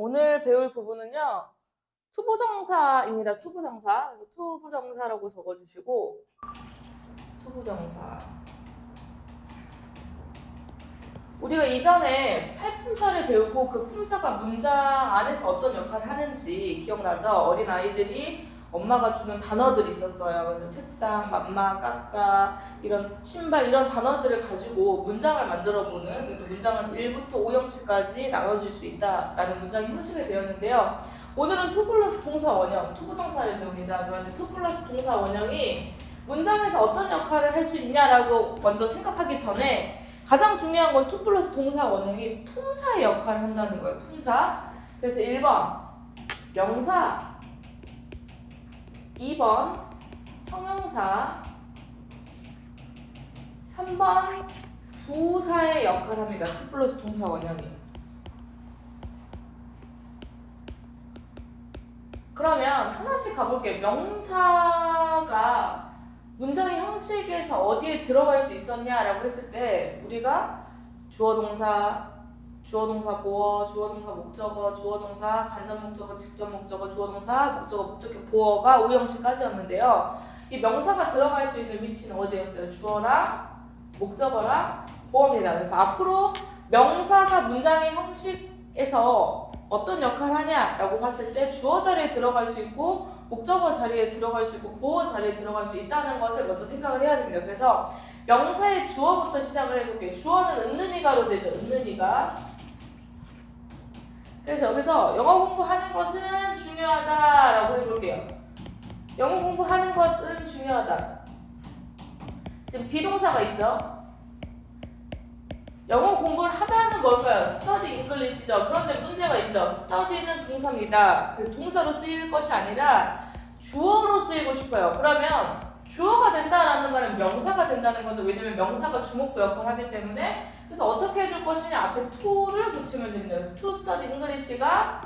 오늘 배울 부분은요, 투부정사입니다. 투부정사. 그래서 투부정사라고 적어주시고, 투부정사. 우리가 이전에 팔품사를 배우고 그 품사가 문장 안에서 어떤 역할을 하는지 기억나죠? 어린 아이들이 엄마가 주는 단어들이 있었어요. 그래서 책상, 맘마, 까까, 이런 신발 이런 단어들을 가지고 문장을 만들어 보는, 그래서 문장은 1부터 5형식까지 나눠줄 수 있다라는 문장 형식을 배웠는데요. 오늘은 투 플러스 동사 원형, 투부정사를 배웁니다. 그런데 투 플러스 동사 원형이 문장에서 어떤 역할을 할 수 있냐라고 먼저 생각하기 전에 가장 중요한 건 투 플러스 동사 원형이 품사의 역할을 한다는 거예요. 품사. 그래서 1번 명사, 2번 형용사, 3번 부사의 역할을 합니다. 투 플러스 동사 원형이. 그러면 하나씩 가볼게요. 명사가 문장의 형식에서 어디에 들어갈 수 있었냐라고 했을 때 우리가 주어 동사, 보어, 주어 동사 목적어, 주어 동사 간접 목적어, 직접 목적어, 주어 동사 목적어, 목적격 보어가 5형식까지였는데요. 이 명사가 들어갈 수 있는 위치는 어디였어요? 주어랑 목적어랑 보어입니다. 그래서 앞으로 명사가 문장의 형식에서 어떤 역할을 하냐라고 봤을 때 주어 자리에 들어갈 수 있고 목적어 자리에 들어갈 수 있고 보어 자리에 들어갈 수 있다는 것을 먼저 생각을 해야 됩니다. 그래서 명사의 주어부터 시작을 해볼게요. 주어는 은는이가로 되죠. 은는이가. 그래서 여기서 영어 공부하는 것은 중요하다라고 해볼게요. 영어 공부하는 것은 중요하다. 지금 비동사가 있죠. 영어 공부를 하다는 뭘까요? study English죠. 그런데 문제가 있죠. study는 동사입니다. 그래서 동사로 쓰일 것이 아니라 주어로 쓰이고 싶어요. 그러면 주어가 된다라는 말은 명사가 된다는 거죠. 왜냐면 명사가 주목부 역할을 하기 때문에. 그래서 어떻게 해줄 것이냐? 앞에 to를 붙이면 됩니다. 그래서 to study English가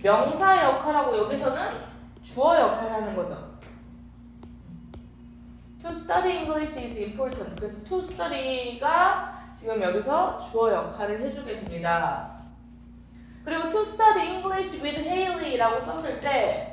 명사 역할하고 여기서는 주어 역할을 하는 거죠. To study English is important. 그래서 to study가 지금 여기서 주어 역할을 해주게 됩니다. 그리고 to study English with Haley라고 썼을 때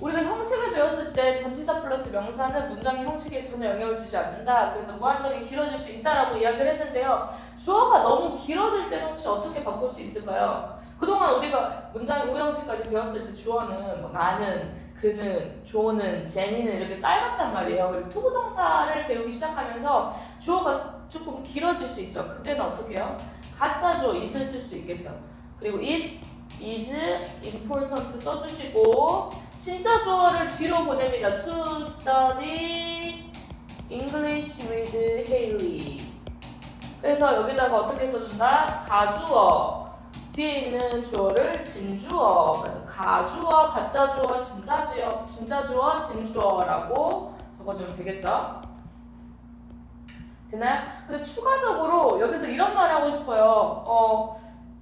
우리가 형식을 배웠을 때 전치사 플러스 명사는 문장의 형식에 전혀 영향을 주지 않는다. 그래서 무한정이 길어질 수 있다라고 이야기를 했는데요. 주어가 너무 길어질 때는 혹시 어떻게 바꿀 수 있을까요? 그동안 우리가 문장의 5형식까지 배웠을 때 주어는 뭐 나는, 그는, 조는, 제니는 이렇게 짧았단 말이에요. 그리고 투부정사를 배우기 시작하면서 주어가 조금 길어질 수 있죠. 그때는 어떻게 해요? 가짜 주어 it을 쓸 수 있겠죠. 그리고 it is important 써주시고 진짜 주어를 뒤로 보냅니다. To study English with Haley. 그래서 여기다가 어떻게 써준다? 가주어. 뒤에 있는 주어를 진주어. 가주어, 가짜 주어, 진짜 주어, 진주어라고 적어주면 되겠죠? 되나요? 근데 추가적으로 여기서 이런 말 하고 싶어요.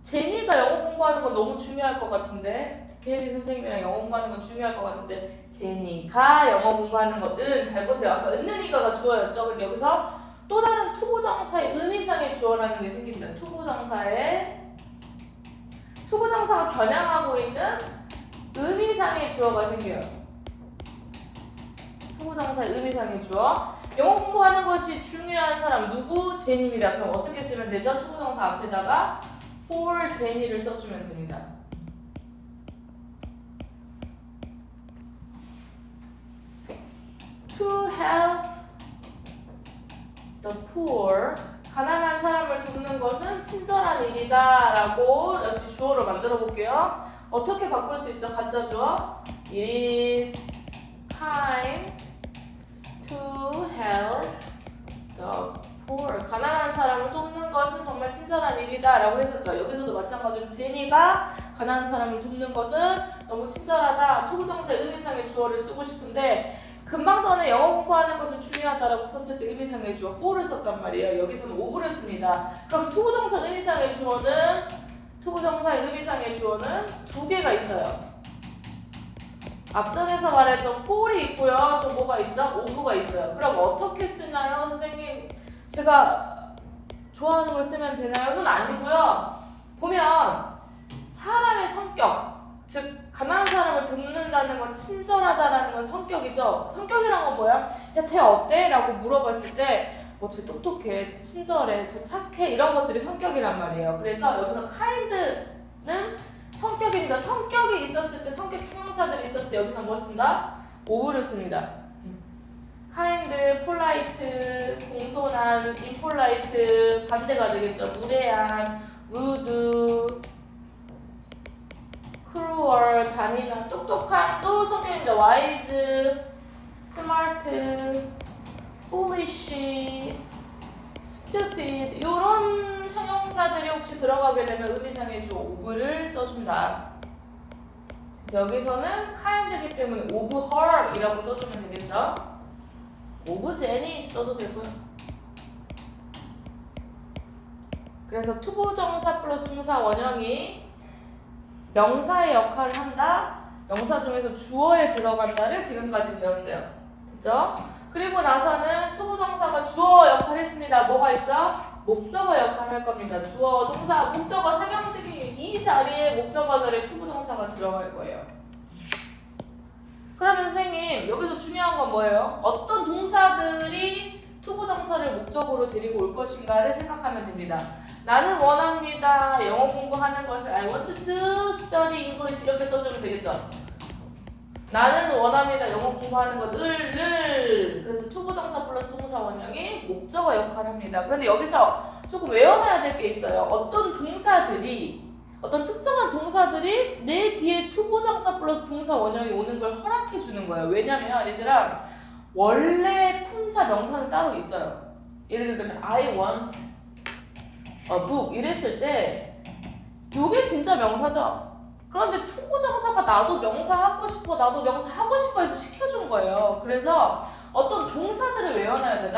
제니가 영어 공부하는 건 너무 중요할 것 같은데 케일리 선생님이랑 영어 공부하는 건 중요할 것 같은데 제니가 영어 공부하는 것은 잘 보세요. 아까 은는이가가 주어였죠. 근데 여기서 또 다른 투부정사의 의미상의 주어라는 게 생깁니다. 투부정사가 겨냥하고 있는 의미상의 주어가 생겨요. 투부정사의 의미상의 주어. 영어 공부하는 것이 중요한 사람 누구? 제니입니다. 그럼 어떻게 쓰면 되죠? 투부정사 앞에다가 for 제니를 써주면 됩니다. To help the poor. 가난한 사람을 돕는 것은 친절한 일이다 라고 역시 주어로 만들어 볼게요. 어떻게 바꿀 수 있죠? 가짜 주어. It is kind to help the poor. 가난한 사람을 돕는 것은 정말 친절한 일이다 라고 했었죠. 여기서도 마찬가지로 제니가 가난한 사람을 돕는 것은 너무 친절하다. 투부정사의 의미상의 주어를 쓰고 싶은데 금방 전에 영어 공부하는 것은 중요하다라고 썼을 때 의미상의 주어 for를 썼단 말이에요. 여기서는 over를 씁니다. 그럼 투부정사 의미상의 주어는 투부정사의 의미상의 주어는 두 개가 있어요. 앞전에서 말했던 for이 있고요. 또 뭐가 있죠? over가 있어요. 그럼 어떻게 쓰나요? 선생님 제가 좋아하는 걸 쓰면 되나요? 는 아니고요. 보면 사람의 성격, 즉 가난한 사람을 돕는다는 건 친절하다라는 건 성격이죠. 성격이란 건 뭐야? 야, 쟤 어때? 라고 물어봤을 때 쟤 똑똑해, 쟤 친절해, 쟤 착해 이런 것들이 성격이란 말이에요. 그래서 여기서 kind는 성격입니다. 성격이 있었을 때, 성격 형용사들이 있었을 때 여기서 뭘 쓴다? ove를 씁니다. kind, polite, 공손한, impolite 반대가 되겠죠. 무례한, rude, cruel, 잔인한, 똑똑한 또 성격입니다. wise, smart, foolish, stupid 이런 형용사들이 혹시 들어가게 되면 의미상의 주 of를 써준다. 그래서 여기서는 kind이기 때문에 of her 이라고 써주면 되겠죠. of Jenny 써도 되고요. 그래서 투부정사 플러스 동사 원형이 명사의 역할을 한다. 명사 중에서 주어에 들어간다를 지금까지 배웠어요. 그죠? 그리고 나서는 투부정사가 주어 역할을 했습니다. 뭐가 있죠? 목적어 역할을 할 겁니다. 주어, 동사, 목적어 삼형식이 이 자리에 목적어 자리에 투부정사가 들어갈 거예요. 그러면 선생님 여기서 중요한 건 뭐예요? 어떤 동사들이 투부정사를 목적으로 데리고 올 것인가를 생각하면 됩니다. 나는 원합니다. 영어 공부하는 것을 I want to study English 이렇게 써주면 되겠죠? 나는 원합니다. 영어 공부하는 거 늘 그래서 투부정사 플러스 동사 원형이 목적어 역할을 합니다. 그런데 여기서 조금 외워놔야 될 게 있어요. 어떤 동사들이 어떤 특정한 동사들이 내 뒤에 투부정사 플러스 동사 원형이 오는 걸 허락해 주는 거예요. 왜냐면 얘들아 원래 품사 명사는 따로 있어요. 예를 들면 I want a book 이랬을 때 이게 진짜 명사죠. 그런데 투부정사가 나도 명사 하고 싶어 나도 명사 하고 싶어 해서 시켜준 거예요. 그래서 어떤 동사들을 외워놔야 돼.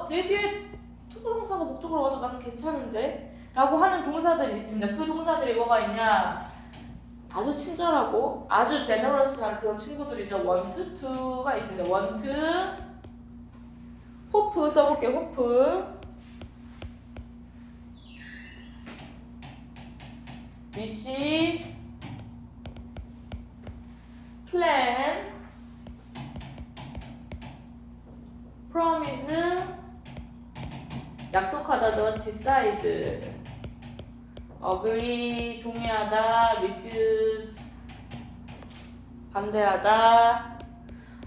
내 뒤에 투부정사가 목적으로 와도 나는 괜찮은데? 라고 하는 동사들이 있습니다. 그 동사들이 뭐가 있냐? 아주 친절하고 아주 제너러스한 그런 친구들이죠. want to가 있습니다. want, hope 써볼게요. hope, wish, plan, promise, 약속하다죠. decide, agree, 동의하다, refuse, 반대하다.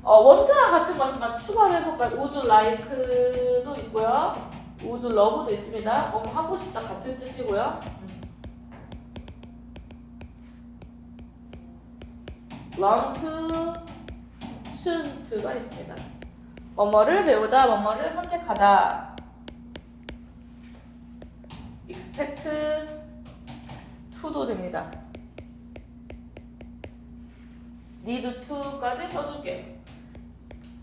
want랑 같은 것만 추가를 해볼까요? would like도 있고요. would love도 있습니다. 하고 싶다 같은 뜻이고요. long to, choose to가 있습니다. 뭐뭐를 배우다, 뭐뭐를 선택하다. expect to도 됩니다. need to까지 써줄게요.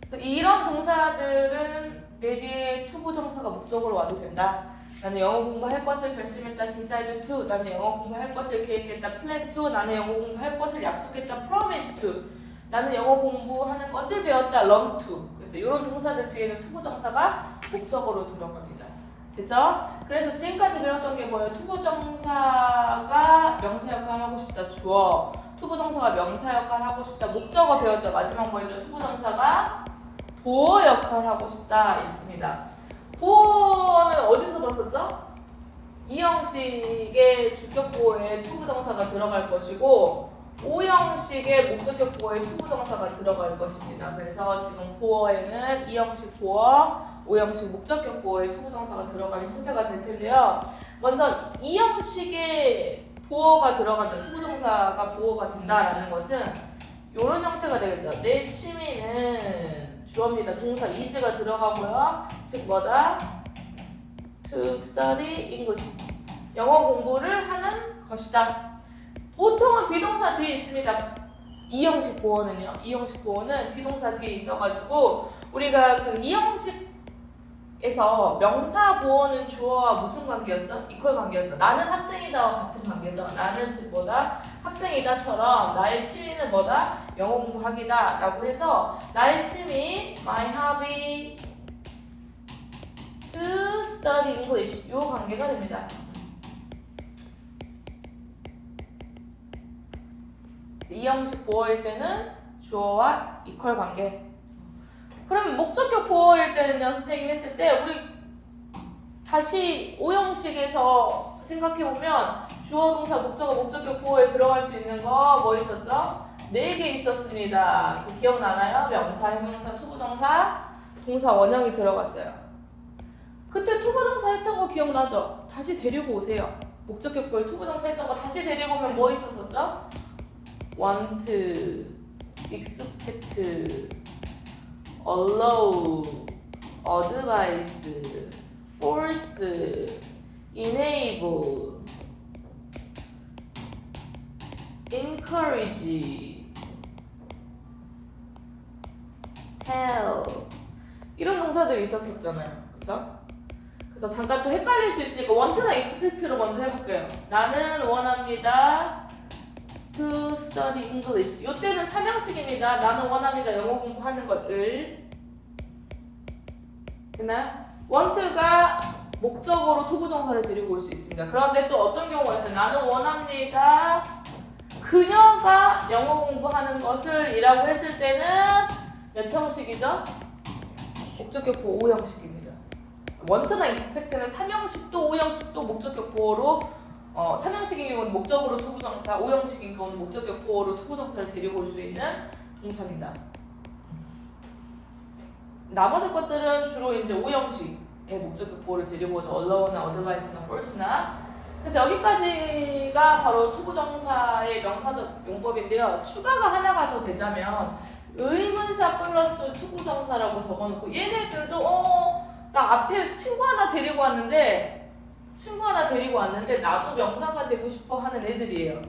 그래서 이런 동사들은 내 뒤에 투부정사가 목적으로 와도 된다. 나는 영어 공부할 것을 결심했다. decide to. 나는 영어 공부할 것을 계획했다. plan to. 나는 영어 공부할 것을 약속했다. promise to. 나는 영어 공부하는 것을 배웠다. learn to. 그래서 이런 동사들 뒤에는 투부정사가 목적으로 들어갑니다. 됐죠? 그래서 지금까지 배웠던 게 뭐예요? 투부정사가 명사 역할을 하고 싶다. 주어. 투부정사가 명사 역할을 하고 싶다. 목적어 배웠죠? 마지막 뭐였죠? 투부정사가 보어 역할을 하고 싶다. 있습니다. 보어는 어디서 봤었죠? 이 형식의 주격 보어에 투부정사가 들어갈 것이고 O 형식의 목적격 보어에 투부정사가 들어갈 것입니다. 그래서 지금 보어에는 이 형식 보어, O 형식 목적격 보어에 투부정사가 들어가는 형태가 될 텐데요. 먼저 이 형식의 보어가 들어간다, 투부정사가 보어가 된다라는 것은 이런 형태가 되겠죠. 내 취미는 주어입니다. 동사 is가 들어가고요. 즉 뭐다? To study English. 영어 공부를 하는 것이다. 보통은 비동사 뒤에 있습니다. 이 형식 보어는요. 이 형식 보어는 비동사 뒤에 있어가지고 우리가 그 이 형식에서 명사 보어는 주어와 무슨 관계였죠? 이퀄 관계였죠. 나는 학생이다와 같은 관계죠. 나는 즉 뭐다? 학생이다처럼 나의 취미는 뭐다? 영어 공부하기다 라고 해서 나의 취미, my hobby to study English 요 관계가 됩니다. 이 형식 보어일 때는 주어와 이퀄 관계. 그럼 목적격 보어일 때는요, 선생님이 했을 때 우리 다시 오형식에서 생각해보면 주어, 동사, 목적어, 목적격 보어에 들어갈 수 있는 거 뭐 있었죠? 4개 있었습니다. 기억나나요? 명사, 형용사, 투부정사, 동사, 원형이 들어갔어요. 그때 투부정사 했던 거 기억나죠? 다시 데리고 오세요. 목적격 보어에 투부정사 했던 거 다시 데리고 오면 뭐 있었었죠? want, expect, allow, advise, force, enable, encourage, tell 이런 동사들이 있었었잖아요. 그렇죠? 그래서 잠깐 또 헷갈릴 수 있으니까 want나 expect로 먼저 해볼게요. 나는 원합니다. to study English. 이때는 삼형식입니다. 나는 원합니다. 영어 공부하는 것을. 됐나요? want가 목적어로 투부정사를 데리고 올 수 있습니다. 그런데 또 어떤 경우가 있어요? 나는 원합니다. 그녀가 영어 공부하는 것을 이라고 했을 때는 몇 형식이죠? 목적격 보호 5형식입니다. want나 expect는 3형식도 5형식도 목적격 보호로 3형식인 경우는 목적으로 투부정사, 5형식인 경우는 목적격 보호로 투부정사를 데리고 올 수 있는 동사입니다. 나머지 것들은 주로 이제 5형식의 목적격 보호를 데리고 오죠. allow나 advice나 force나. 그래서 여기까지가 바로 투부정사의 명사적 용법인데요. 추가가 하나가 더 되자면 의문사 플러스 투부정사라고 적어놓고 얘네들도 나 앞에 친구 하나 데리고 왔는데 나도 명사가 되고 싶어 하는 애들이에요.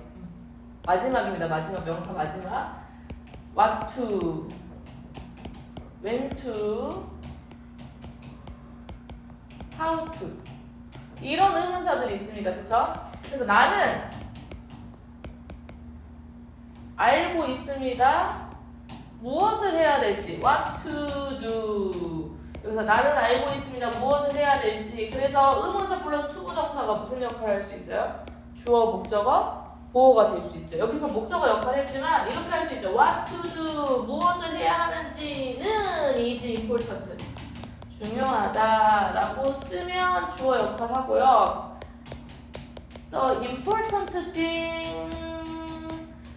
마지막입니다. 마지막 명사 마지막. what to, when to, how to 이런 의문사들이 있습니다. 그쵸? 그래서 나는 알고 있습니다. 무엇을 해야 될지 what to do. 여기서 나는 알고 있습니다. 무엇을 해야 될지. 그래서 의문사 플러스 투부정사가 무슨 역할을 할 수 있어요? 주어, 목적어, 보호가 될 수 있죠. 여기서 목적어 역할을 했지만 이렇게 할 수 있죠. what to do. 무엇을 해야 하는지는 is important. 중요하다라고 쓰면 주어 역할 하고요. The important thing.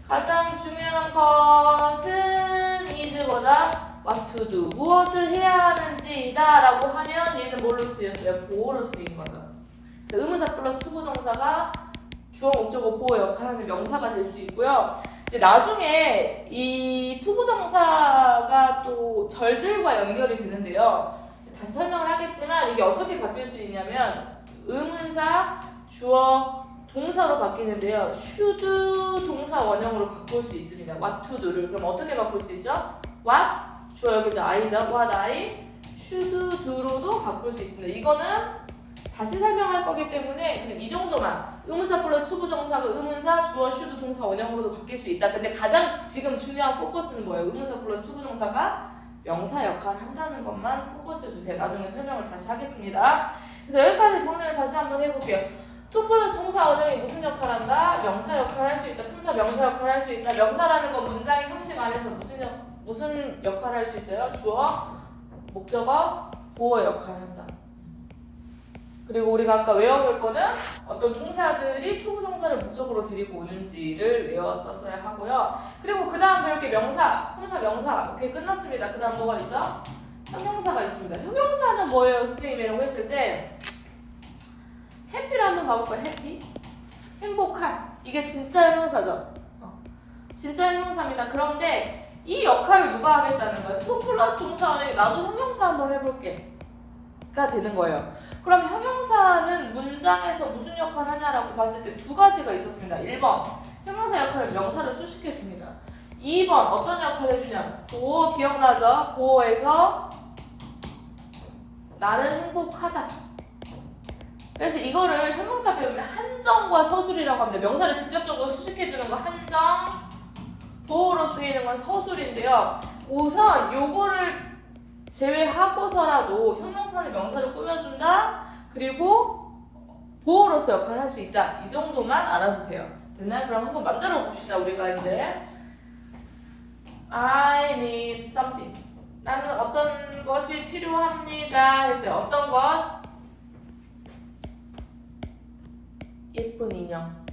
가장 중요한 것은 is보다 what to do. 무엇을 해야 하는지이다 라고 하면 얘는 뭘로 쓰였어요? 보호로 쓰인 거죠. 그래서 의문사 플러스 투부정사가 주어, 목적어, 보호 역할하는 명사가 될 수 있고요. 이제 나중에 이 투부정사가 또 절들과 연결이 되는데요. 다시 설명을 하겠지만 이게 어떻게 바뀔 수 있냐면 의문사, 주어, 동사로 바뀌는데요. should 동사 원형으로 바꿀 수 있습니다. what to do를. 그럼 어떻게 바꿀 수 있죠? what, 주어 여기죠. I죠. what I should do로도 바꿀 수 있습니다. 이거는 다시 설명할 거기 때문에 그냥 이 정도만. 의문사 플러스 투부정사가 의문사, 주어, should 동사 원형으로도 바뀔 수 있다. 근데 가장 지금 중요한 포커스는 뭐예요? 의문사 플러스 투부정사가 명사 역할을 한다는 것만 포커스 주세요. 나중에 설명을 다시 하겠습니다. 그래서 여기까지 정리를 다시 한번 해볼게요. to 플러스 동사 원형이 무슨 역할을 한다? 명사 역할을 할 수 있다. 품사 명사 역할을 할 수 있다. 명사라는 건 문장의 형식 안에서 무슨 역할을 할 수 있어요? 주어, 목적어, 보호 역할을 한다. 그리고 우리가 아까 외워볼 거는 어떤 동사들이 투부정사를 목적으로 데리고 오는지를 외웠었어야 하고요. 그리고 그 다음 배울 게 명사, 품사 명사. 오케이, 끝났습니다. 그 다음 뭐가 있죠? 형용사가 있습니다. 형용사는 뭐예요? 선생님이라고 했을 때 해피를 한번 봐볼까요? 해피? 행복한. 이게 진짜 형용사죠? 진짜 형용사입니다. 그런데 이 역할을 누가 하겠다는 거예요? to 플러스 동사원에 나도 형용사 한번 해볼게 가 되는 거예요. 그럼 형용사는 문장에서 무슨 역할을 하냐라고 봤을 때 두 가지가 있었습니다. 1번 형용사 역할을 명사를 수식해줍니다. 2번 어떤 역할을 해주냐? 보호 기억나죠? 보호에서 나는 행복하다. 그래서 이거를 형용사 배우면 한정과 서술이라고 합니다. 명사를 직접적으로 수식해주는 거 한정, 보호로 쓰이는 건 서술인데요. 우선 요거를 제외하고서라도 형용사는 명사를 꾸며준다. 그리고 보호로서 역할을 할 수 있다. 이 정도만 알아두세요. 됐나요? 그럼 한번 만들어 봅시다. 우리가 이제 I need something. 나는 어떤 것이 필요합니다. 해서 어떤 것? 예쁜 인형,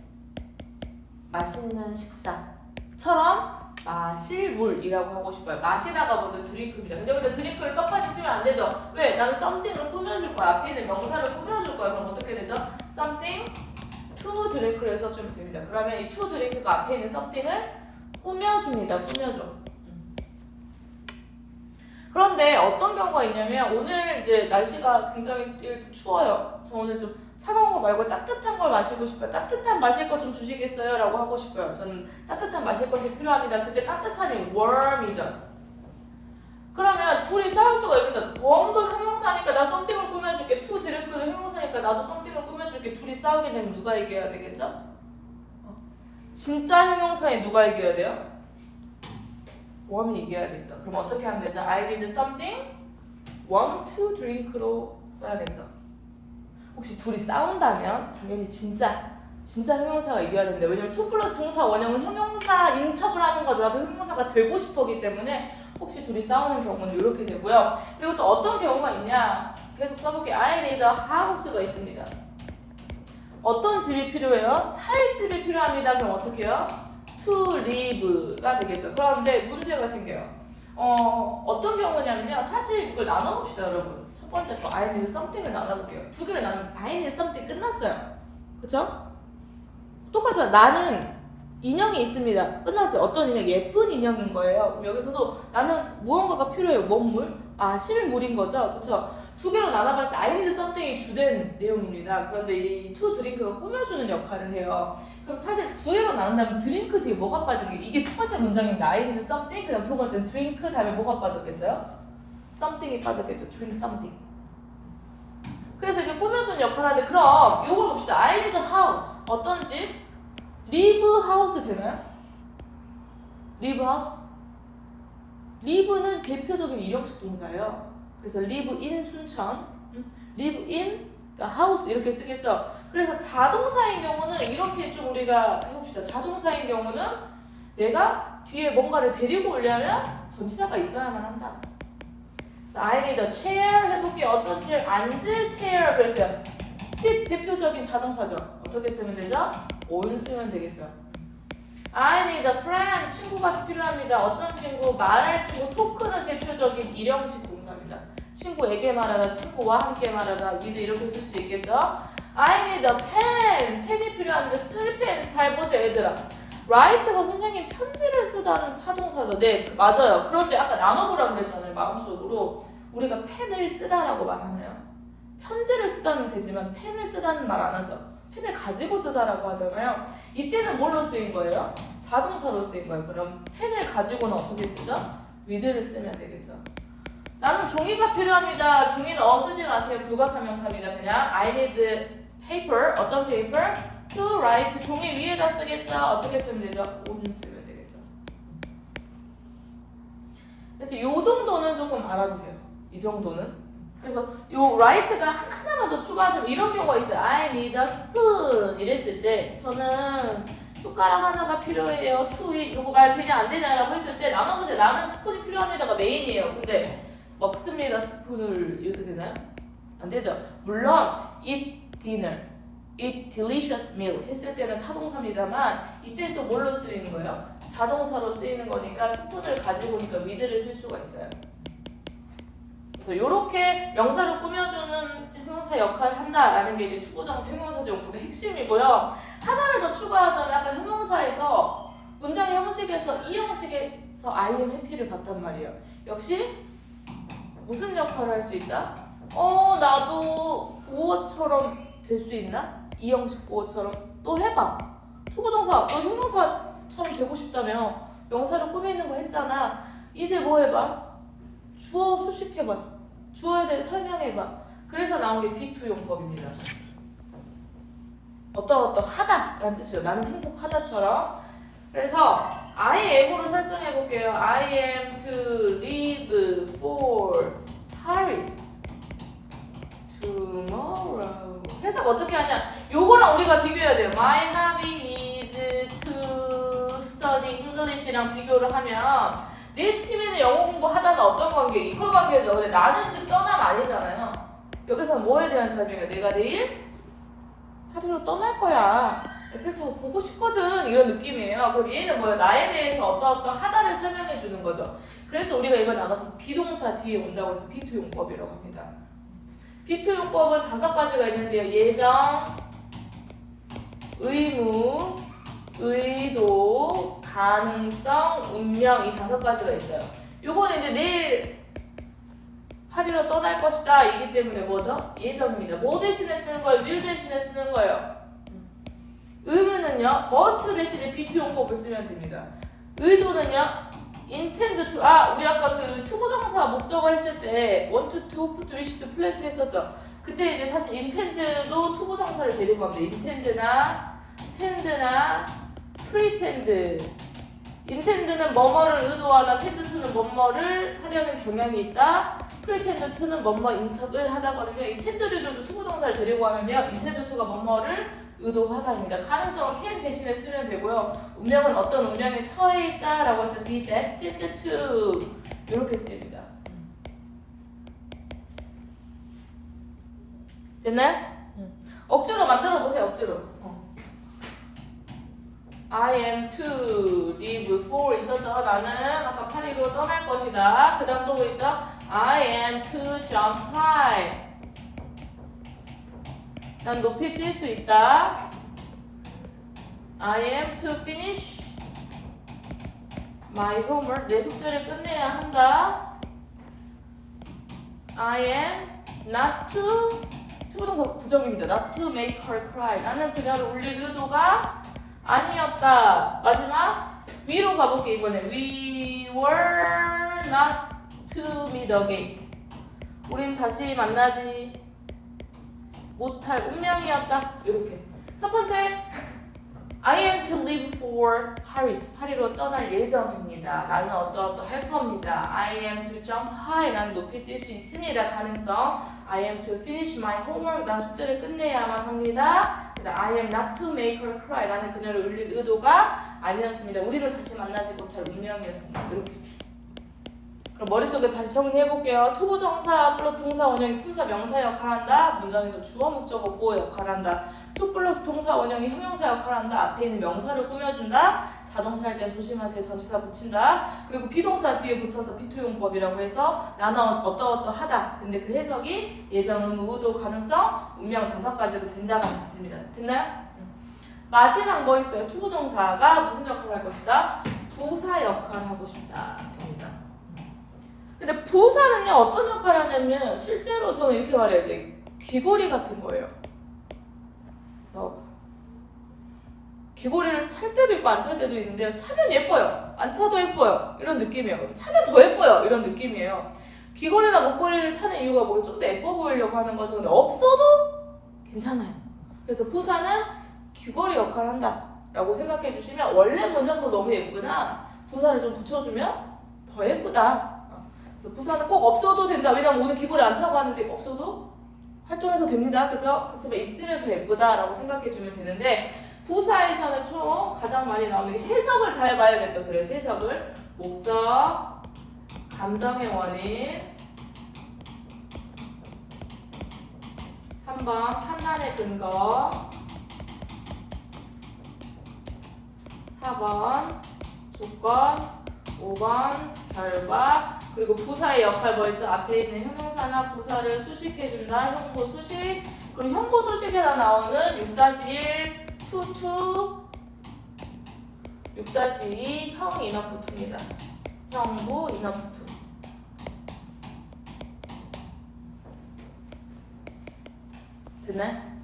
맛있는 식사처럼 마실 물이라고 하고 싶어요. 마시다가 먼저 드링크입니다. 근데 여기다 드링크를 똑같이 쓰면 안 되죠. 왜? 나는 something을 꾸며줄 거야. 앞에 있는 명사를 꾸며줄 거야. 그럼 어떻게 되죠? something to drink를 써주면 됩니다. 그러면 이 to drink가 앞에 있는 something을 꾸며줍니다. 꾸며줘. 그런데 어떤 경우가 있냐면 오늘 이제 날씨가 굉장히 추워요. 저 오늘 좀 차가운 거 말고 따뜻한 걸 마시고 싶어요. 따뜻한 마실 것 좀 주시겠어요? 라고 하고 싶어요. 저는 따뜻한 마실 것이 필요합니다. 그때 따뜻한이 warm이죠. 그러면 둘이 싸울 수가 있겠죠. warm도 형용사니까 나 something을 꾸며줄게. to drink도 형용사니까 나도 something을 꾸며줄게. 둘이 싸우게 되면 누가 이겨야 되겠죠? 진짜 형용사에 누가 이겨야 돼요? warm이 이겨야겠죠. 그럼 어떻게 하면 되죠? I need something warm to drink로 써야겠죠. 혹시 둘이 싸운다면 당연히 진짜 형용사가 이겨야 됩니다. 왜냐면 to 플러스 동사 원형은 형용사인 척을 하는 거죠. 나도 형용사가 되고 싶었기 때문에 혹시 둘이 싸우는 경우는 이렇게 되고요. 그리고 또 어떤 경우가 있냐? 계속 써볼게요. I need a house가 있습니다. 어떤 집이 필요해요? 살 집이 필요합니다. 그럼 어떻게 해요? to live가 되겠죠. 그런데 문제가 생겨요. 어떤 경우냐면요. 사실 이걸 나눠봅시다, 여러분. 첫 번째 거 I need something을 나눠볼게요. 두 개를 나누면 I need something 끝났어요. 그쵸? 똑같죠. 나는 인형이 있습니다. 끝났어요. 어떤 인형? 예쁜 인형인 거예요. 그럼 여기서도 나는 무언가가 필요해요. 뭔 물? 실물인 거죠. 그쵸? 두 개로 나눠봤을 때 I need something이 주된 내용입니다. 그런데 이 to drink가 꾸며주는 역할을 해요. 그럼 사실 두 개로 나눈다면 드링크 뒤에 뭐가 빠진 게 이게 첫 번째 문장입니다. I need something. 그다음 두 번째는 drink 다음에 뭐가 빠졌겠어요? something이 빠졌겠죠. drink something. 그래서 이게 꾸며주는 역할을 하는데 그럼 이걸 봅시다. I need a house. 어떤 집? live house 되나요? live house? live는 대표적인 일형식 동사예요. 그래서 live in 순천, live in the house 이렇게 쓰겠죠. 그래서 자동사인 경우는 이렇게 좀 우리가 해봅시다. 자동사인 경우는 내가 뒤에 뭔가를 데리고 오려면 전치사가 있어야만 한다. 그래서 I need a chair 해볼게요. 어떤 chair? 앉을 chair 그랬어요. sit 대표적인 자동사죠. 어떻게 쓰면 되죠? on 쓰면 되겠죠. I need a friend 친구가 필요합니다. 어떤 친구? 말할 친구. 토크는 대표적인 일형식 동사입니다. 친구에게 말하다, 친구와 함께 말하다, with 이렇게 쓸 수 있겠죠. I need a pen. 펜이 필요합니다. 쓸 펜. 잘 보세요, 얘들아. write가 선생님 편지를 쓰다는 타동사죠. 네, 맞아요. 그런데 아까 나눠보라고 그랬잖아요. 마음속으로. 우리가 펜을 쓰다라고 말하나요? 편지를 쓰다는 되지만 펜을 쓰다는 말 안 하죠. 펜을 가지고 쓰다라고 하잖아요. 이때는 뭘로 쓰인 거예요? 자동사로 쓰인 거예요. 그럼 펜을 가지고는 어떻게 쓰죠? with를 쓰면 되겠죠. 나는 종이가 필요합니다. 종이는 쓰지 마세요. 불가사명사입니다. 그냥 I need paper. 어떤 paper? to write. 종이 위에다 쓰겠죠. 어떻게 쓰면 되죠? on 쓰면 되겠죠. 그래서 이 정도는 조금 알아두세요. 이 정도는. 그래서 요 write가 하나만 더 추가하자면 이런 경우가 있어요. I need a spoon 이랬을 때 저는 숟가락 하나가 필요해요. to 이거 말 되냐 안 되냐라고 했을 때 나눠보세요. 나는 스푼이 필요합니다가 메인이에요. 근데 먹습니다 스푼을 이렇게 되나요? 안 되죠. 물론 eat dinner, eat delicious meal 했을 때는 타동사입니다만 이때는 또 뭘로 쓰이는 거예요? 자동사로 쓰이는 거니까 스푼을 가지고 오니까 with를 쓸 수가 있어요. 그래서 이렇게 명사를 꾸며주는 형용사 역할을 한다라는 게 이제 투부정사 형용사지용법의 핵심이고요. 하나를 더 추가하자면 아까 형용사에서 문장의 형식에서 이 형식에서 I am happy를 봤단 말이에요. 역시 무슨 역할을 할 수 있다? 나도 보어처럼 될 수 있나? 이 형식 보어처럼 또 해봐. 투부정사 너 형용사처럼 되고 싶다며 명사를 꾸미는 거 했잖아. 이제 뭐 해봐? 주어 수식해봐. 주어에 대해 설명해봐. 그래서 나온 게 be2 용법입니다. 어떠하다 라는 뜻이죠. 나는 행복하다처럼. 그래서 I am으로 설정해볼게요. I am to leave for Paris tomorrow. 해석 어떻게 하냐? 요거랑 우리가 비교해야 돼요. My hobby is to study English랑 비교를 하면 내 취미는 영어 공부하다는 어떤 관계? 이퀄 관계죠. 근데 나는 지금 떠나면 아니잖아요. 여기서 뭐에 대한 설명이야? 내가 내일 파리로 떠날 거야. 에펠탑을 보고 싶거든. 이런 느낌이에요. 그럼 얘는 뭐야? 나에 대해서 어떠하다를 설명해 주는 거죠. 그래서 우리가 이걸 나가서 비동사 뒤에 온다고 해서 비투용법이라고 합니다. 비투용법은 5가지가 있는데요. 예정, 의무, 의도, 가능성, 운명 이 5가지가 있어요. 요거는 이제 내일 파리로 떠날 것이다 이기 때문에 뭐죠? 예정입니다. 뭐 대신에 쓰는 거예요? will 대신에 쓰는 거예요. 의무는요, must 대신에 비투용법을 쓰면 됩니다. 의도는요, intend to, 우리 아까 그 투부정사 목적어 했을 때 want to, hope to, wish to, plan to 했었죠. 그때 이제 사실 intend도 투부정사를 데리고 갑니다. intend나, tend나, pretend. intend는 뭐뭐를 의도하다, tend to는 뭐뭐를 하려는 경향이 있다. pretend to는 뭐뭐 인척을 하다거든요. intend도 투부정사를 데리고 가면요, intend to가 뭐뭐를 의도하다입니다. 가능성은 can 대신에 쓰면 되고요. 운명은 어떤 운명에 처해 있다라고 해서 be destined to 이렇게 쓰입니다. 됐나요? 억지로 만들어 보세요. 억지로. I am to leave for 있었죠. 나는 아까 파리로 떠날 것이다. 그 다음 또 뭐 있죠? I am to jump high. 난 높이 뛸 수 있다. I am to finish my homework. 내 숙제를 끝내야 한다. I am not to 투부정사 부정입니다. Not to make her cry. 나는 그녀를 울릴 의도가 아니었다. 마지막 위로 가볼게 이번에. We were not to meet again. 우린 다시 만나지 못할 운명이었다. 이렇게. 첫 번째, I am to leave for Paris. 파리로 떠날 예정입니다. 나는 어떠할 겁니다. I am to jump high. 나는 높이 뛸 수 있습니다. 가능성. I am to finish my homework. 난 숙제를 끝내야만 합니다. I am not to make her cry. 나는 그녀를 울릴 의도가 아니었습니다. 우리를 다시 만나지 못할 운명이었습니다. 이렇게. 그럼 머릿속에 다시 정리해볼게요. 투부정사 플러스 동사 원형이 품사 명사 역할한다. 문장에서 주어 목적어 보어 역할한다. 투 플러스 동사 원형이 형용사 역할한다. 앞에 있는 명사를 꾸며준다. 자동사 할 땐 조심하세요. 전치사 붙인다. 그리고 비동사 뒤에 붙어서 비투용법이라고 해서 나는 어떠하다. 근데 그 해석이 예정, 의무, 의도, 가능성, 운명 5가지로 된다가 있습니다. 됐나요? 마지막 뭐 있어요? 투부정사가 무슨 역할을 할 것이다? 부사 역할을 하고 싶다. 됩니다. 근데 부사는요 어떤 역할을 하냐면 실제로 저는 이렇게 말해요. 이제 귀걸이 같은 거예요. 그래서 귀걸이를 찰 때도 있고 안 찰 때도 있는데요. 차면 예뻐요. 안 차도 예뻐요. 이런 느낌이에요. 차면 더 예뻐요. 이런 느낌이에요. 귀걸이나 목걸이를 차는 이유가 뭐겠죠? 좀 더 예뻐 보이려고 하는 거죠. 근데 없어도 괜찮아요. 그래서 부사는 귀걸이 역할을 한다 라고 생각해 주시면 원래 문장도 너무 예쁘나 부사를 좀 붙여주면 더 예쁘다. 그래서 부사는 꼭 없어도 된다. 왜냐면 오늘 귀걸이 안 차고 하는데 없어도 활동해도 됩니다. 그죠? 그렇지만 있으면 더 예쁘다라고 생각해 주면 되는데 부사에서는 총 가장 많이 나오는 게 해석을 잘 봐야겠죠. 그래서 해석을 목적, 감정의 원인, 3번 판단의 근거, 4번 조건, 5번 결과, 그리고 부사의 역할 뭐 있죠? 앞에 있는 형용사나 부사를 수식해준다. 형부 수식. 그리고 형부 수식에다 나오는 6-1 투 6-2 형 인어프투입니다. 형부 인어프투. 됐나요?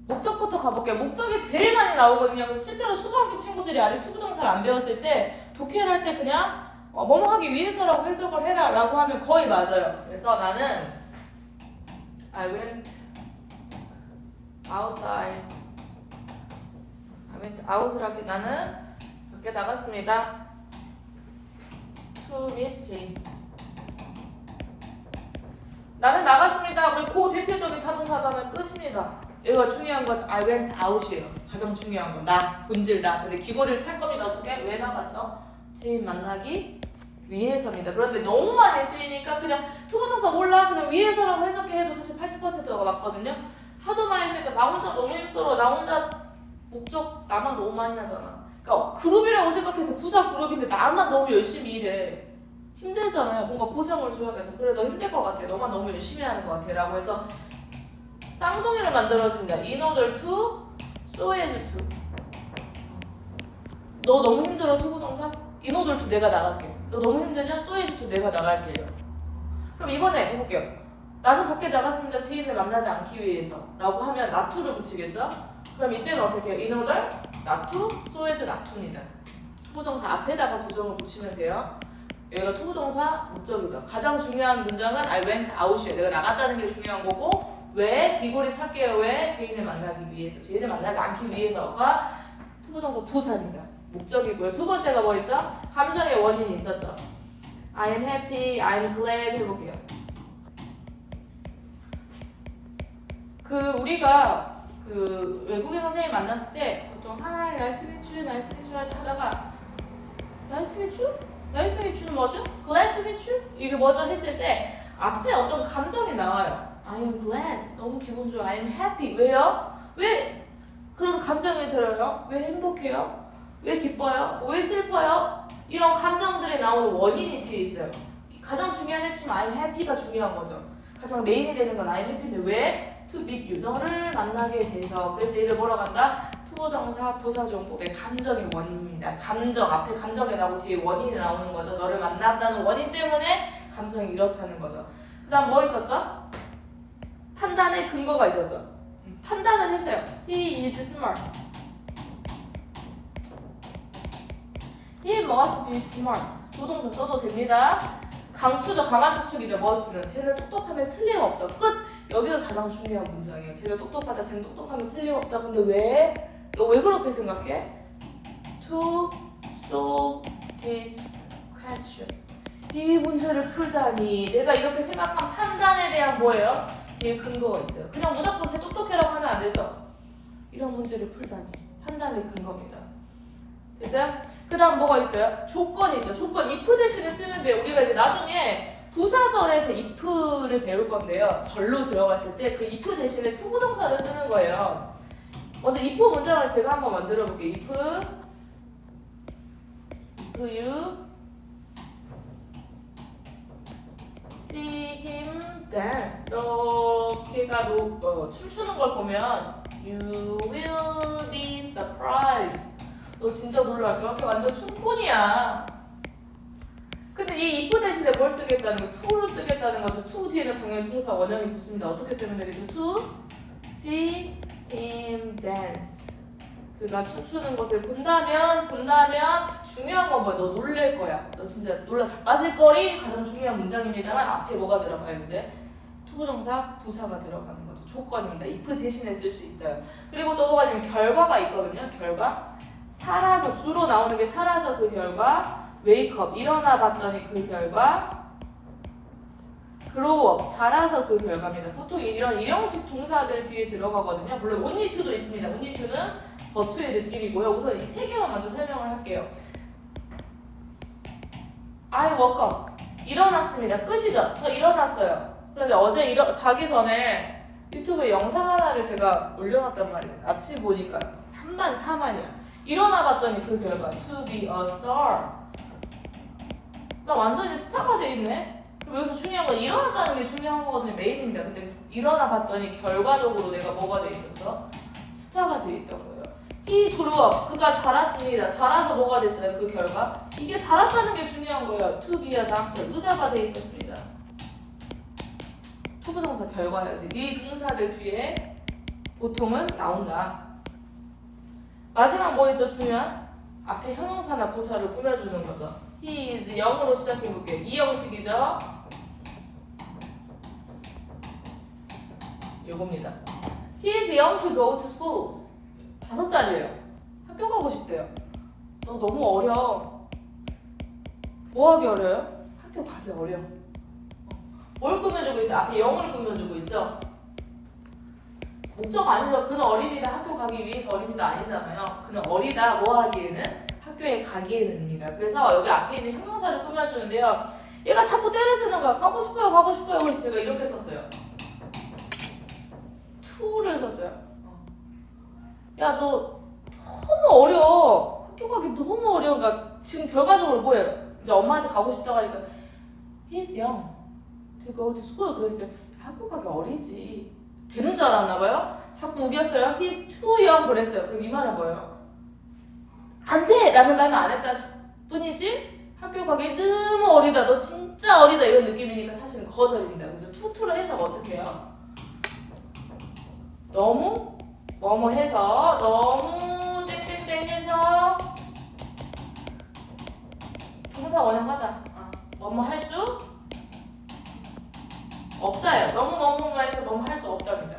목적부터 가볼게요. 목적이 제일 많이 나오거든요. 그래서 실제로 초등학교 친구들이 아직 투부정사를 안 배웠을 때 독해를 할 때 그냥 뭐뭐 하기 위해서라고 해석을 해라 라고 하면 거의 맞아요. 그래서 나는 I went outside. I went out을 하게 나는 밖에 나갔습니다. To meet Jane. 나는 나갔습니다. 우리 그 대표적인 자동사자면 끝입니다. 여기가 중요한 건 I went out이에요. 가장 중요한 건 나, 본질 나. 근데 귀걸이를 찰 겁니다. 어떻게? 왜 나갔어? 지인 만나기 위해서입니다. 그런데 너무 많이 쓰이니까 그냥 투부정사 몰라? 그냥 위해서라고 해석해도 사실 80%가 맞거든요. 하도 많이 쓰니까 나 혼자 너무 힘들어. 나 혼자 목적 나만 너무 많이 하잖아. 그러니까 그룹이라고 생각해서 부사 그룹인데 나만 너무 열심히 일해. 힘들잖아요. 뭔가 보상을 줘야 돼서 그래 너 힘들 것 같아. 너만 너무 열심히 하는 것 같아. 라고 해서 쌍둥이를 만들어준다. In order to, so as to. 너 너무 힘들어 투부정사? In order to 내가 나갈게. 너 너무 힘드냐? So as to 내가 나갈게요. 그럼 이번에 해볼게요. 나는 밖에 나갔습니다. 지인을 만나지 않기 위해서 라고 하면 not to를 붙이겠죠? 그럼 이때는 어떻게 해요? In order, not to, so as not to입니다. 투부정사 앞에다가 부정을 붙이면 돼요. 여기가 투부정사 목적이죠. 가장 중요한 문장은 I went out이에요. 내가 나갔다는 게 중요한 거고 왜? 귀걸이 찾게요. 왜? 지인을 만나기 위해서. 지인을 만나지 않기 위해서가 투부정사 부사입니다. 목적이고요. 두 번째가 뭐 있죠? 감정의 원인이 있었죠. I am happy, I am glad 해볼게요. 우리가 외국인 선생님 만났을 때 보통 Hi, nice to meet you, nice to meet you 하다가 Nice to meet you? Nice to meet you는 뭐죠? Glad to meet you? 이게 뭐죠? 했을 때 앞에 어떤 감정이 나와요. I am glad. 너무 기분 좋아. I am happy. 왜요? 왜 그런 감정이 들어요? 왜 행복해요? 왜 기뻐요? 왜 슬퍼요? 이런 감정들이 나오는 원인이 뒤에 있어요. 가장 중요한 핵심 I'm happy가 중요한 거죠. 가장 메인이 되는 건 I'm happy인데 왜? To meet you. 너를 만나게 돼서. 그래서 이를 뭐라고 한다? 투부정사 부사정법의 감정의 원인입니다. 감정. 앞에 감정이 나오고 뒤에 원인이 나오는 거죠. 너를 만났다는 원인 때문에 감정이 이렇다는 거죠. 그 다음 뭐 있었죠? 판단의 근거가 있었죠. 판단을 했어요. He is smart. He must be smart. 조동사 써도 됩니다. 강추죠. 강한 추측이죠. must는. 쟤는 똑똑하면 틀림없어. 끝. 여기가 가장 중요한 문장이에요. 쟤는 똑똑하다. 쟤는 똑똑하면 틀림없다. 근데 왜? 너 왜 그렇게 생각해? To solve this question. 이 문제를 풀다니. 내가 이렇게 생각한 판단에 대한 뭐예요? 뒤에 근거가 있어요. 그냥 무조건 쟤 똑똑해라고 하면 안 되죠. 이런 문제를 풀다니. 판단의 근거입니다. 됐어요? 그 다음 뭐가 있어요? 조건이죠. 조건. if 대신에 쓰면 돼요. 우리가 이제 나중에 부사절에서 if를 배울 건데요. 절로 들어갔을 때 그 if 대신에 투부정사를 쓰는 거예요. 먼저 if 문장을 제가 한번 만들어 볼게요. if you see him dance. 너 걔가 춤추는 걸 보면 you will be surprised. 너 진짜 놀랄 거야. 걔 완전 춤꾼이야. 근데 이 if 대신에 뭘 쓰겠다는 거? to를 쓰겠다는 거죠. to 뒤에는 당연히 동사 원형이 붙습니다. 어떻게 쓰면 되겠죠? to see him dance. 그가 춤추는 것을 본다면 중요한 건 뭐야? 너 놀랄 거야. 너 진짜 놀라 자빠질 거리 가장 중요한 문장입니다만 앞에 뭐가 들어가요? 이제 투부정사 부사가 들어가는 거죠. 조건입니다. if 대신에 쓸 수 있어요. 그리고 또 뭐가 있냐면 결과가 있거든요. 결과. 살아서 주로 나오는 게 살아서 그 결과. wake up 일어나 봤더니 그 결과. grow up 자라서 그 결과입니다. 보통 이런 일형식 동사들 뒤에 들어가거든요. 물론 only to도 있습니다. only to는 버투의 느낌이고요. 우선 이 세 개만 먼저 설명을 할게요. I woke up 일어났습니다. 끝이죠. 저 일어났어요. 그런데 어제 자기 전에 유튜브에 영상 하나를 제가 올려놨단 말이에요. 아침 보니까 3만 4만이야. 일어나 봤더니 그 결과 to be a star. 나 완전히 스타가 돼 있네. 그럼 여기서 중요한 건 일어났다는 게 중요한 거거든요. 메인입니다. 근데 일어나 봤더니 결과적으로 내가 뭐가 돼 있었어? 스타가 돼 있던 거예요. He grew up. 그가 자랐습니다. 자라서 뭐가 됐어요? 그 결과. 이게 자랐다는 게 중요한 거예요. To be a doctor. 의사가 돼 있었습니다. 투부정사 결과야지. 이 동사들 뒤에 보통은 나온다. 마지막 뭐 있죠? 중요한? 앞에 형용사나 부사를 꾸며주는 거죠. He is young으로 시작해볼게요. 이 형식이죠? 요겁니다. He is young to go to school. 5살이에요. 학교 가고 싶대요. 너 너무 어려. 뭐 하기 어려요? 학교 가기 어려. 뭘 꾸며주고 있어요? 앞에 영을 꾸며주고 있죠? 목적 아니죠. 그는 어립니다. 학교 가기 위해서 어립니다. 아니잖아요. 그는 어리다. 뭐 하기에는? 학교에 가기에는입니다. 그래서 여기 앞에 있는 형용사를 꾸며주는데요. 얘가 자꾸 때를 쓰는 거야. 가고 싶어요. 가고 싶어요. 그래서 제가 이렇게 썼어요. to를 썼어요. 야, 너 너무 어려. 학교 가기 너무 어려워. 그러니까 지금 결과적으로 뭐예요? 이제 엄마한테 가고 싶다고 하니까 He's young to go to school. 그랬을 때 학교 가기 어리지. 되는 줄 알았나 봐요. 자꾸 우겼어요. He's too young 그랬어요. 그럼 이 말은 뭐예요? 안 돼! 라는 말만 안 했다 뿐이지 학교 가기 너무 어리다. 너 진짜 어리다. 이런 느낌이니까 사실은 거절입니다. 그래서 투투를 해서 어떻게 해요? 너무 뭐뭐 해서 너무 땡땡땡 해서 동사 원형하다. 뭐뭐 할 수 없다예요. 너무 뭐뭐 해서 뭐뭐 할 수 없답니다.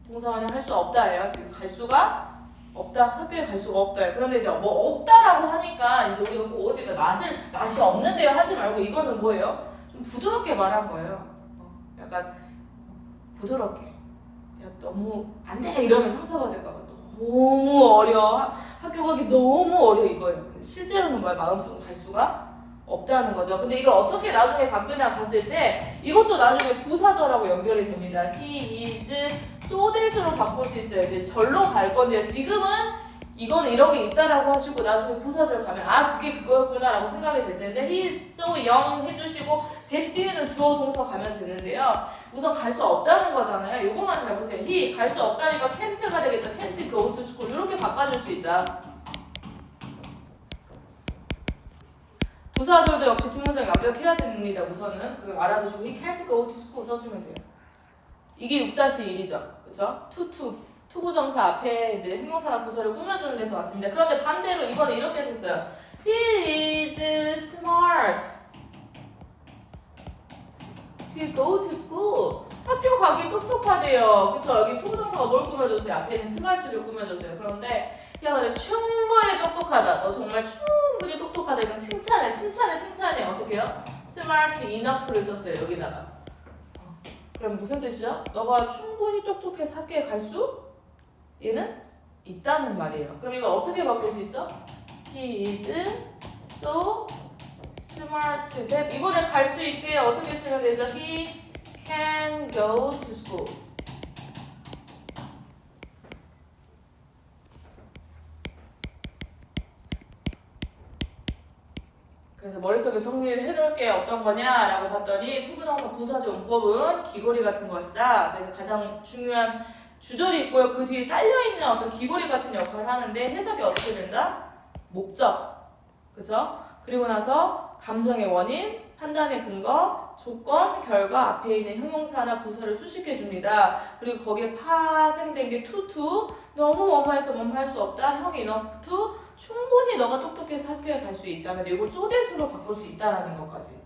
동사 원형 할 수 없다예요. 지금 갈 수가 없다. 학교에 갈 수가 없다. 그런데 이제 뭐 없다라고 하니까 이제 우리가 꼭 어디가 낯이 없는데요 하지 말고 이거는 뭐예요? 좀 부드럽게 말한 거예요. 약간 부드럽게. 야 너무 안 돼 이러면 상처받을까 봐. 너무 어려. 학교 가기 너무 어려 이거예요. 근데 실제로는 뭐야? 마음속으로 갈 수가 없다는 거죠. 근데 이걸 어떻게 나중에 바꾸냐 봤을 때 이것도 나중에 부사절하고 연결이 됩니다. He is so that으로 바꿀 수 있어요. 이제 절로 갈 건데요. 지금은 이거는 이런 게 있다라고 하시고 나중에 부사절 가면 그게 그거였구나 라고 생각이 될 텐데 He is so young 해주시고 that 뒤에는 주어 동사 가면 되는데요. 우선 갈 수 없다는 거잖아요. 요거만 잘 보세요. He 갈 수 없다니까 can't가 되겠다. can't go to school 이렇게 바꿔줄 수 있다. 부사절도 역시 뒷문장이 완벽해야 됩니다. 우선은 그걸 알아두시고 He can't go to school 써주면 돼요. 이게 6-1이죠. 그쵸? 투부정사 앞에 이제 형용사나 부사를 꾸며주는 데서 왔습니다. 그런데 반대로 이번에 이렇게 했어요. He is smart to go to school. 학교 가기 똑똑하대요. 그쵸? 여기 투부정사가 뭘 꾸며줬어요? 앞에는 smart를 꾸며줬어요. 그런데 야 근데 충분히 똑똑하다. 너 정말 충분히 똑똑하다. 이건 칭찬해. 어떻게 해요? smart enough를 썼어요. 여기다가. 그럼 무슨 뜻이죠? 너가 충분히 똑똑해서 학교에 갈 수? 얘는 있다는 말이에요. 그럼 이거 어떻게 바꿀 수 있죠? He is so smart that 이번에 갈 수 있게 어떻게 쓰면 되죠? He can go to school. 그래서 머릿속에 정리를 해놓을 게 어떤 거냐라고 봤더니 투부정사 부사절 문법은 귀고리 같은 것이다. 그래서 가장 중요한 주절이 있고요. 그 뒤에 딸려있는 어떤 귀고리 같은 역할을 하는데 해석이 어떻게 된다? 목적. 그죠? 그리고 나서 감정의 원인, 판단의 근거, 조건, 결과 앞에 있는 형용사나 부사를 수식해 줍니다. 그리고 거기에 파생된 게 투 너무 뭐뭐해서 뭐뭐 할 수 없다. 형이 enough to 충분히 너가 똑똑해서 학교에 갈 수 있다. 근데 이걸 쪼댓으로 바꿀 수 있다라는 것까지.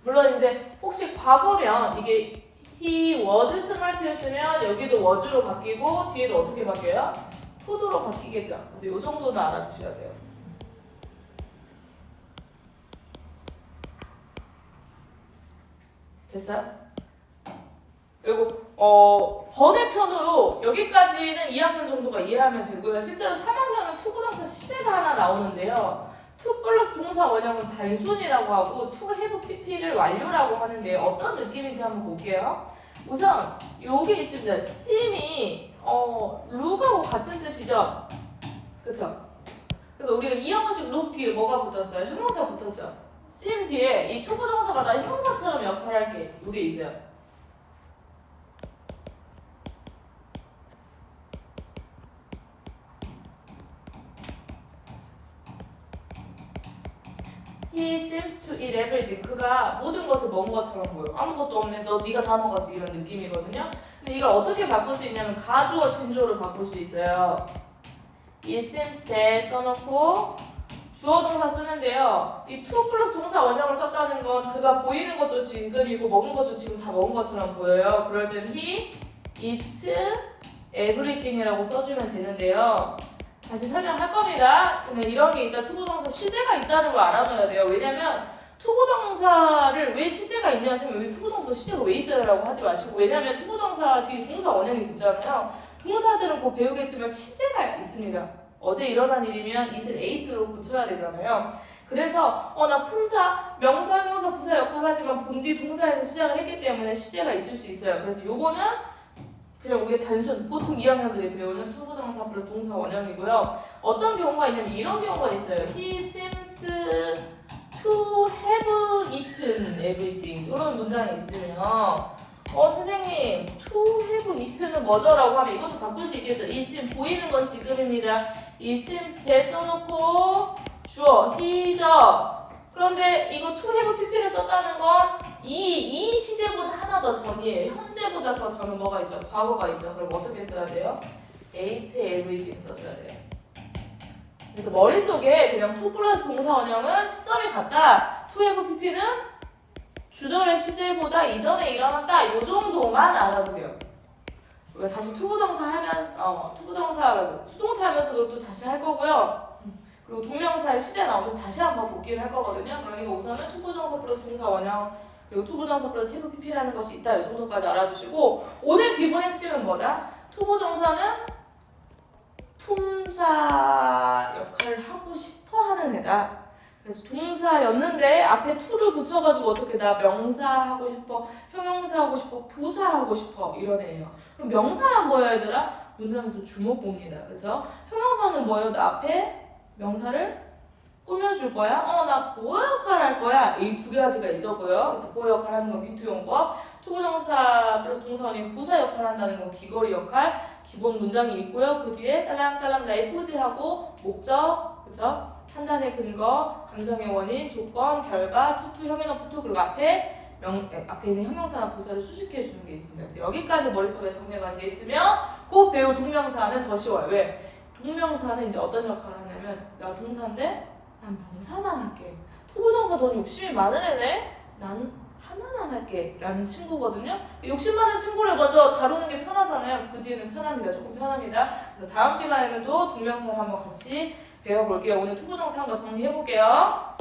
물론 이제 혹시 과거면 이게 he was smart였으면 여기도 was로 바뀌고 뒤에도 어떻게 바뀌어요? to도로 바뀌겠죠. 그래서 이 정도는 알아두셔야 돼요. 됐어요? 그리고 번외편으로 여기까지는 2학년 정도가 이해하면 되고요. 실제로 3학년은 투부정사 시제가 하나 나오는데요. to 플러스 동사 원형은 단순이라고 하고 to have pp를 완료라고 하는데요. 어떤 느낌인지 한번 볼게요. 우선 여기 있습니다. sim이 look하고 같은 뜻이죠. 그쵸? 그래서 우리가 2형식 look 뒤에 뭐가 붙었어요? 형용사 붙었죠. sim 뒤에 이 투부정사가 다 형용사처럼 역할할 게 여기 있어요. He seems to eat everything. 그가 모든 것을 먹은 것처럼 보여. 아무것도 없네. 네가 다 먹었지 이런 느낌이거든요. 근데 이걸 어떻게 바꿀 수 있냐면 가주어 진조를 바꿀 수 있어요. It seems that 써놓고 주어 동사 쓰는데요. 이 to 플러스 동사 원형을 썼다는 건 그가 보이는 것도 지금이고 먹은 것도 지금 다 먹은 것처럼 보여요. 그럴 때는 he eats everything이라고 써주면 되는데요. 다시 설명할 겁니다. 근데 이런 게 있다. 투부정사 시제가 있다는 걸 알아둬야 돼요. 왜냐면 투부정사를 왜 시제가 있냐 생각하면 여기 투부정사 시제가 왜 있어요? 라고 하지 마시고 왜냐면 투부정사 뒤에 동사 원형이 붙잖아요. 동사들은 곧 배우겠지만 시제가 있습니다. 어제 일어난 일이면 it을 ate로 고쳐야 되잖아요. 그래서 나 품사, 명사, 형용사, 부사 역할하지만 본디 동사에서 시작을 했기 때문에 시제가 있을 수 있어요. 그래서 요거는 그냥 우리가 단순 보통 2학년들이 배우는 투부정사 플러스 동사 원형이고요. 어떤 경우가 있냐면 이런 경우가 있어요. He seems to have eaten everything 이런 문장이 있으면 선생님 to have eaten은 뭐죠? 라고 하면 이것도 바꿀 수 있겠죠. it seems 보이는 건 지금입니다. it seems 대 써놓고 주어 he죠. 그런데 이거 to have pp를 썼다는 건 이 시제보다 하나 더 전이에요. 현재보다 더 전은 뭐가 있죠? 과거가 있죠. 그럼 어떻게 써야 돼요? ate everything 써줘야 돼요. 그래서 머릿속에 그냥 to 플러스 동사 원형은 시점이 같다. to have pp는 주절의 시제보다 이전에 일어났다. 이 정도만 알아두세요. 우리가 다시 투부정사 하면서 투부정사 수동태 하면서도 또 다시 할 거고요. 그리고 동명사의 시제 나오면서 다시 한번 복기를 할 거거든요. 그러니까 우선은 투부정사 플러스 동사 원형 그리고 투부정사 플러스 have pp라는 것이 있다. 이 정도까지 알아두시고 오늘 기본 핵심은 뭐다? 투부정사는 품사 역할을 하고 싶어 하는 애다. 그래서 동사였는데 앞에 to를 붙여가지고 어떻게 나 명사 하고 싶어, 형용사 하고 싶어, 부사 하고 싶어 이런 애예요. 그럼 명사란 뭐야 얘들아? 문장에서 주목 봅니다. 그죠? 형용사는 뭐예요? 나 앞에 명사를 꾸며줄 거야? 나 보호 역할 할 거야. 이 두 가지가 있었고요. 그래서 보호 역할 하는 건 비투용법, 투부정사 플러스 동사원이 부사 역할 한다는 건 귀걸이 역할, 기본 문장이 있고요. 그 뒤에 딸랑딸랑 나의 포즈하고 목적, 그죠? 판단의 근거, 감정의 원인, 조건, 결과, 투투, 형용사, 푸투 그리고 앞에 있는 형용사나 부사를 수식해 주는 게 있습니다. 그래서 여기까지 머릿속에 정리가 돼 있으면 곧 배울 동명사는 더 쉬워요. 왜? 동명사는 이제 어떤 역할을 하냐면 나 동사인데 난 명사만 할게. 투부정사 넌 욕심이 많은 애네? 난 하나만 할게 라는 친구거든요. 욕심 많은 친구를 먼저 다루는 게 편하잖아요. 그 뒤에는 편합니다. 조금 편합니다. 그래서 다음 시간에는 또 동명사를 한번 같이 배워볼게요. 오늘 투부정사 한번 정리해볼게요.